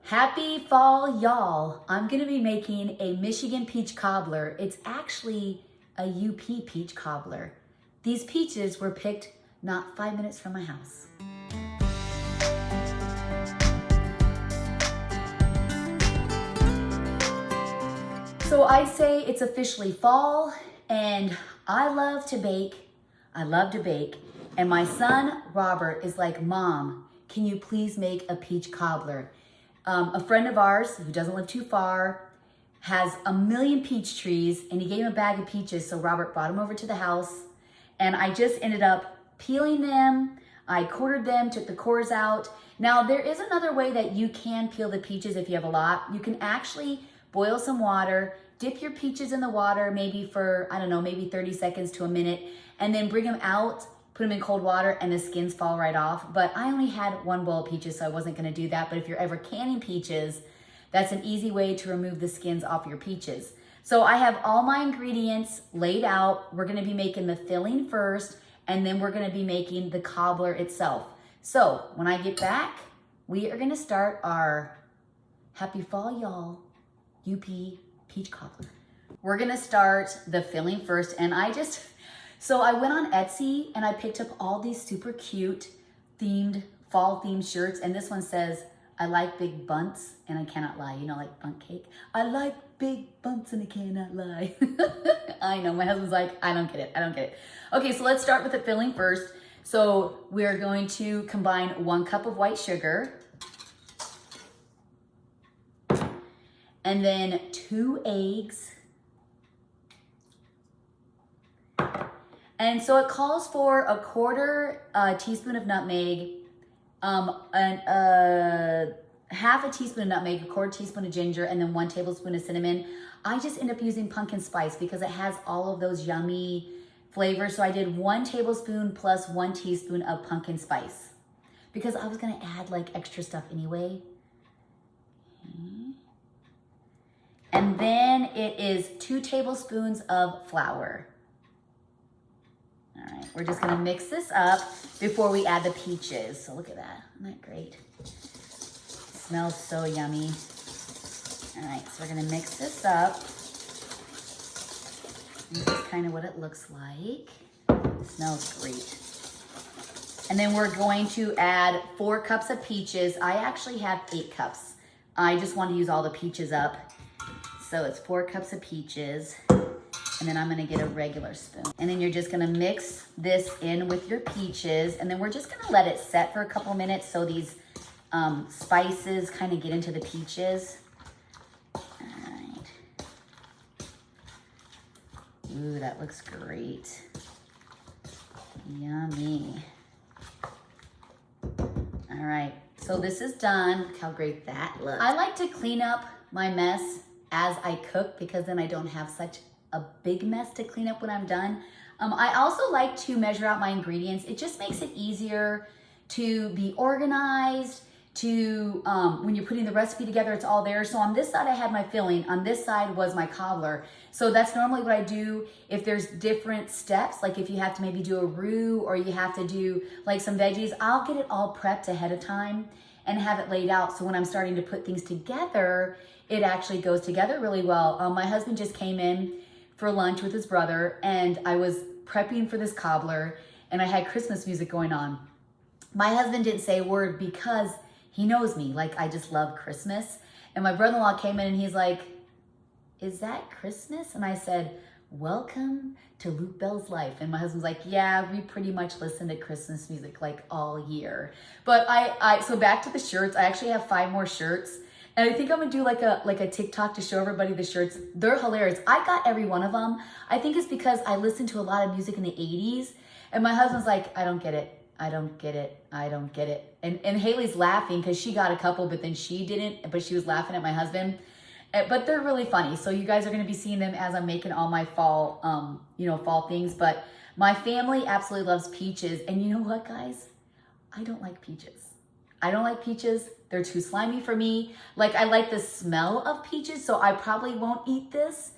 Happy fall, y'all. I'm gonna be making a Michigan peach cobbler. It's actually a UP peach cobbler. These peaches were picked not 5 minutes from my house. So I'd say it's officially fall and I love to bake. And my son, Robert, is like, Mom, can you please make a peach cobbler? A friend of ours who doesn't live too far has a million peach trees and he gave him a bag of peaches. So Robert brought them over to the house and I just ended up peeling them. I quartered them, took the cores out. Now there is another way that you can peel the peaches if you have a lot. You can actually boil some water, dip your peaches in the water maybe for, I don't know, maybe 30 seconds to a minute, and then bring them out, put them in cold water, and the skins fall right off. But I only had one bowl of peaches, so I wasn't gonna do that. But if you're ever canning peaches, that's an easy way to remove the skins off your peaches. So I have all my ingredients laid out. We're gonna be making the filling first, and then we're gonna be making the cobbler itself. So when I get back, we are gonna start our Happy Fall, y'all, UP peach cobbler. We're gonna start the filling first, and so I went on Etsy and I picked up all these super cute fall themed shirts, and this one says, I like big bunts and I cannot lie. You know, like bundt cake. I like big bunts and I cannot lie. I know, my husband's like, I don't get it. Okay, so let's start with the filling first. So we're going to combine 1 cup of white sugar and then 2 eggs. And so it calls for a 1/4 teaspoon of nutmeg, half a teaspoon of nutmeg, 1/4 teaspoon of ginger, and then 1 tablespoon of cinnamon. I just end up using pumpkin spice because it has all of those yummy flavors. So I did 1 tablespoon plus 1 teaspoon of pumpkin spice because I was gonna add like extra stuff anyway. Okay. And then it is 2 tablespoons of flour. All right, we're just gonna mix this up before we add the peaches. So look at that, isn't that great? It smells so yummy. All right, so we're gonna mix this up. And this is kind of what it looks like. It smells great. And then we're going to add 4 cups of peaches. I actually have 8 cups. I just want to use all the peaches up. So it's 4 cups of peaches. And then I'm gonna get a regular spoon. And then you're just gonna mix this in with your peaches, and then we're just gonna let it set for a couple minutes so these spices kind of get into the peaches. All right. Ooh, that looks great. Yummy. All right, so this is done. Look how great that looks. I like to clean up my mess as I cook because then I don't have such a big mess to clean up when I'm done. I also like to measure out my ingredients. It just makes it easier to be organized, when you're putting the recipe together, it's all there. So on this side, I had my filling. On this side was my cobbler. So that's normally what I do if there's different steps, like if you have to maybe do a roux or you have to do like some veggies, I'll get it all prepped ahead of time and have it laid out. So when I'm starting to put things together, it actually goes together really well. My husband just came in for lunch with his brother, and I was prepping for this cobbler, and I had Christmas music going on. My husband didn't say a word because he knows me, like I just love Christmas. And my brother-in-law came in and he's like, is that Christmas? And I said, welcome to Luke Bell's life. And my husband's like, yeah, we pretty much listen to Christmas music like all year. But so back to the shirts, I actually have 5 more shirts. And I think I'm gonna do like a TikTok to show everybody the shirts. They're hilarious. I got every one of them. I think it's because I listened to a lot of music in the 80s. And my husband's like, I don't get it. And Haley's laughing because she got a couple, but then she didn't, but she was laughing at my husband. But they're really funny. So you guys are gonna be seeing them as I'm making all my fall, fall things. But my family absolutely loves peaches. And you know what, guys? I don't like peaches. They're too slimy for me. Like, I like the smell of peaches, so I probably won't eat this.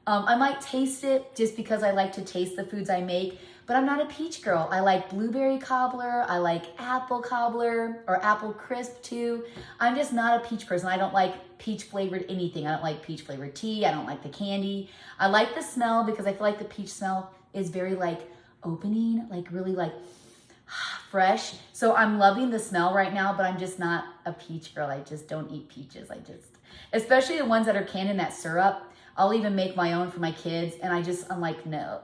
I might taste it just because I like to taste the foods I make, but I'm not a peach girl. I like blueberry cobbler. I like apple cobbler or apple crisp too. I'm just not a peach person. I don't like peach flavored anything. I don't like peach flavored tea. I don't like the candy. I like the smell because I feel like the peach smell is very like opening, like really like fresh. So I'm loving the smell right now, but I'm just not a peach girl. I just don't eat peaches. Especially the ones that are canned in that syrup. I'll even make my own for my kids. And I'm like, no.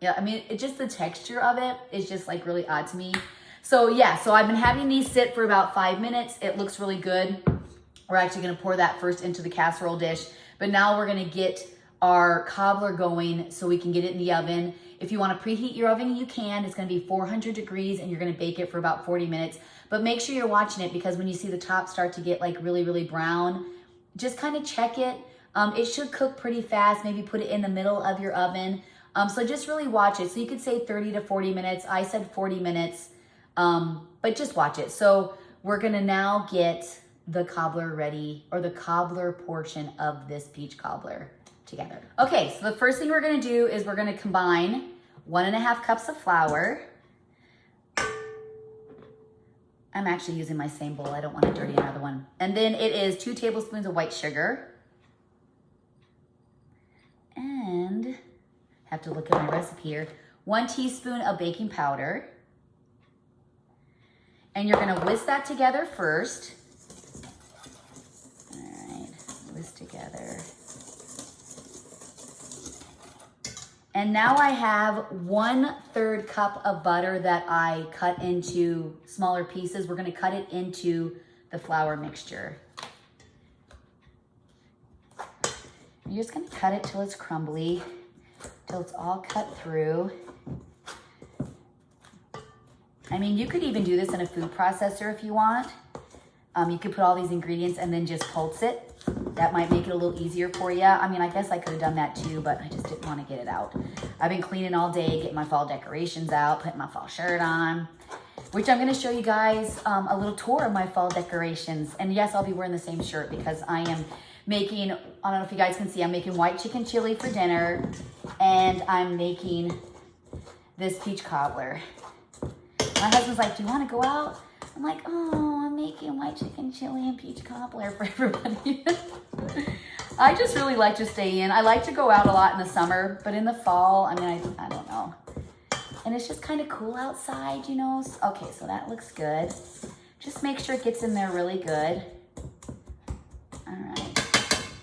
Yeah, I mean, it just the texture of it is just like really odd to me. So yeah, so I've been having these sit for about 5 minutes. It looks really good. We're actually gonna pour that first into the casserole dish, but now we're gonna get our cobbler going so we can get it in the oven. If you wanna preheat your oven, you can. It's gonna be 400 degrees and you're gonna bake it for about 40 minutes. But make sure you're watching it because when you see the top start to get like really, really brown, just kind of check it. It should cook pretty fast. Maybe put it in the middle of your oven. So just really watch it. So you could say 30 to 40 minutes. I said 40 minutes, but just watch it. So we're gonna now get the cobbler ready, or the cobbler portion of this peach cobbler together. Okay, so the first thing we're gonna do is we're gonna combine 1.5 cups of flour. I'm actually using my same bowl. I don't want to dirty another one. And then it is 2 tablespoons of white sugar. And have to look at my recipe here. 1 teaspoon of baking powder. And you're gonna whisk that together first. All right, whisk together. And now I have 1/3 cup of butter that I cut into smaller pieces. We're gonna cut it into the flour mixture. You're just gonna cut it till it's crumbly, till it's all cut through. I mean, you could even do this in a food processor if you want. You could put all these ingredients and then just pulse it. That might make it a little easier for you. I mean, I guess I could have done that too, but I just didn't want to get it out. I've been cleaning all day, getting my fall decorations out, putting my fall shirt on, which I'm gonna show you guys a little tour of my fall decorations. And yes, I'll be wearing the same shirt because I am making, I don't know if you guys can see, I'm making white chicken chili for dinner, and I'm making this peach cobbler. My husband's like, do you want to go out? I'm like, oh, I'm making white chicken chili and peach cobbler for everybody. I just really like to stay in. I like to go out a lot in the summer, but in the fall, I mean, I don't know. And it's just kind of cool outside, you know? Okay, so that looks good. Just make sure it gets in there really good. All right.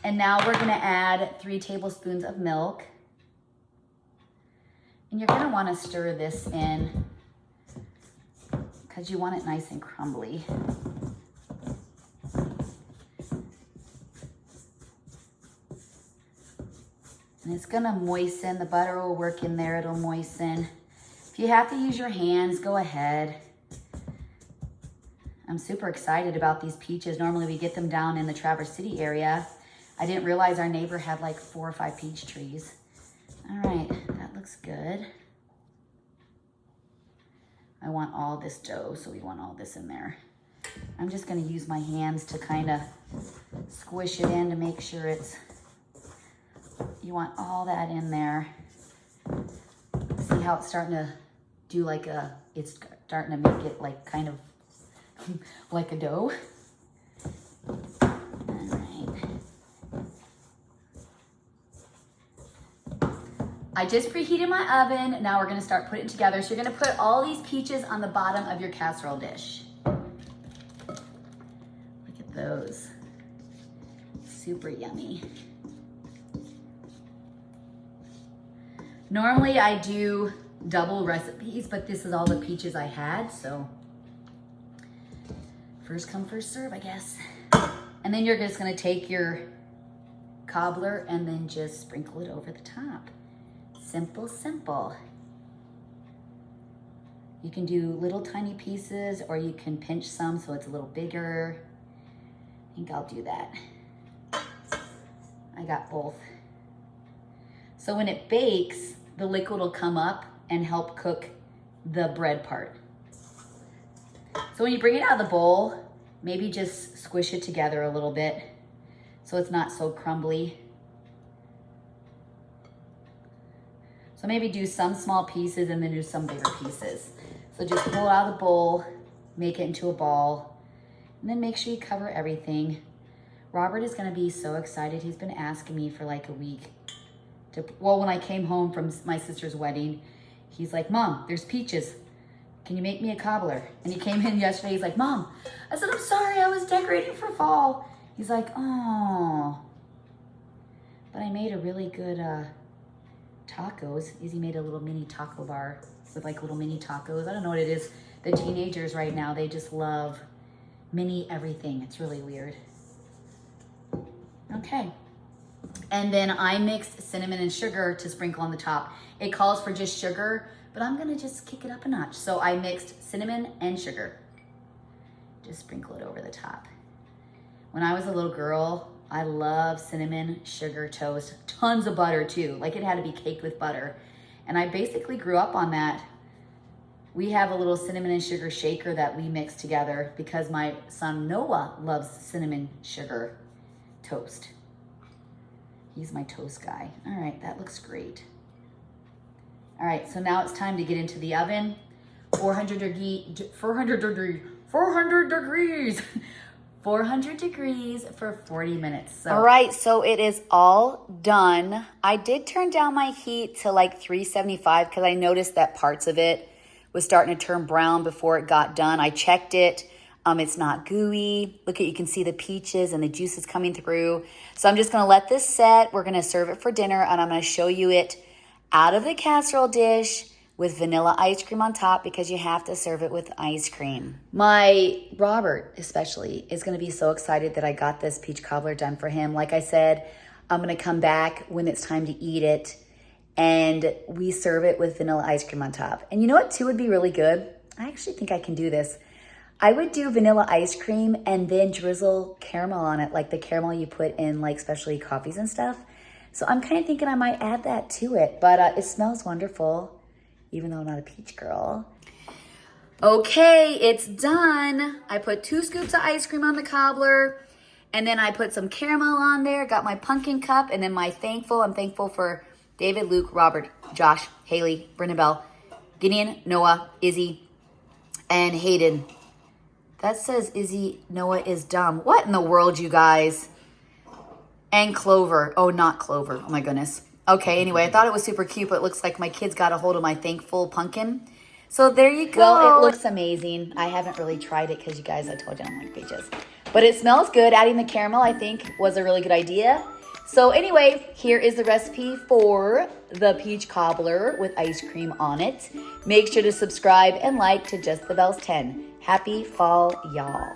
And now we're gonna add 3 tablespoons of milk. And you're gonna wanna stir this in because you want it nice and crumbly. And it's gonna moisten, the butter will work in there, it'll moisten. If you have to use your hands, go ahead. I'm super excited about these peaches. Normally we get them down in the Traverse City area. I didn't realize our neighbor had like 4 or 5 peach trees. All right, that looks good. I want all this dough, so we want all this in there. I'm just gonna use my hands to kind of squish it in to make sure it's, you want all that in there. See how it's starting to do like a, it's starting to make it like kind of like a dough. All right. I just preheated my oven. Now we're gonna start putting it together. So you're gonna put all these peaches on the bottom of your casserole dish. Look at those. Super yummy. Normally I do double recipes, but this is all the peaches I had, so first come, first serve, I guess. And then you're just gonna take your cobbler and then just sprinkle it over the top. Simple, simple. You can do little tiny pieces or you can pinch some so it's a little bigger. I think I'll do that. I got both. So when it bakes, the liquid will come up and help cook the bread part. So when you bring it out of the bowl, maybe just squish it together a little bit so it's not so crumbly. So maybe do some small pieces and then do some bigger pieces. So just pull it out of the bowl, make it into a ball, and then make sure you cover everything. Robert is gonna be so excited. He's been asking me for like a week well, when I came home from my sister's wedding, he's like, Mom, there's peaches. Can you make me a cobbler? And he came in yesterday, he's like, Mom, I said, I'm sorry, I was decorating for fall. He's like, oh, but I made a really good tacos. Izzy made a little mini taco bar with like little mini tacos. I don't know what it is. The teenagers right now, they just love mini everything. It's really weird. Okay. And then I mixed cinnamon and sugar to sprinkle on the top. It calls for just sugar, but I'm gonna just kick it up a notch. So I mixed cinnamon and sugar. Just sprinkle it over the top. When I was a little girl, I loved cinnamon sugar toast. Tons of butter too. Like it had to be caked with butter. And I basically grew up on that. We have a little cinnamon and sugar shaker that we mix together because my son Noah loves cinnamon sugar toast. He's my toast guy. All right, that looks great. All right, so now it's time to get into the oven. 400 degrees for 40 minutes. So. All right, so it is all done. I did turn down my heat to like 375 because I noticed that parts of it was starting to turn brown before it got done. I checked it. It's not gooey. Look at, you can see the peaches and the juices coming through. So I'm just gonna let this set. We're gonna serve it for dinner and I'm gonna show you it out of the casserole dish with vanilla ice cream on top because you have to serve it with ice cream. My Robert especially is gonna be so excited that I got this peach cobbler done for him. Like I said, I'm gonna come back when it's time to eat it and we serve it with vanilla ice cream on top. And you know what too would be really good? I actually think I can do this. I would do vanilla ice cream and then drizzle caramel on it, like the caramel you put in like specialty coffees and stuff. So I'm kind of thinking I might add that to it, but it smells wonderful, even though I'm not a peach girl. Okay, it's done. I put 2 scoops of ice cream on the cobbler, and then I put some caramel on there, got my pumpkin cup, and then I'm thankful for David, Luke, Robert, Josh, Haley, Brenda Bell, Gideon, Noah, Izzy, and Hayden. That says Izzy, Noah is dumb. What in the world, you guys? And Clover. Oh, not Clover. Oh, my goodness. Okay, anyway, I thought it was super cute, but it looks like my kids got a hold of my thankful pumpkin. So there you go. Well, it looks amazing. I haven't really tried it because you guys, I told you I don't like peaches. But it smells good. Adding the caramel, I think, was a really good idea. So anyway, here is the recipe for the peach cobbler with ice cream on it. Make sure to subscribe and like to Just the Bells 10. Happy fall, y'all.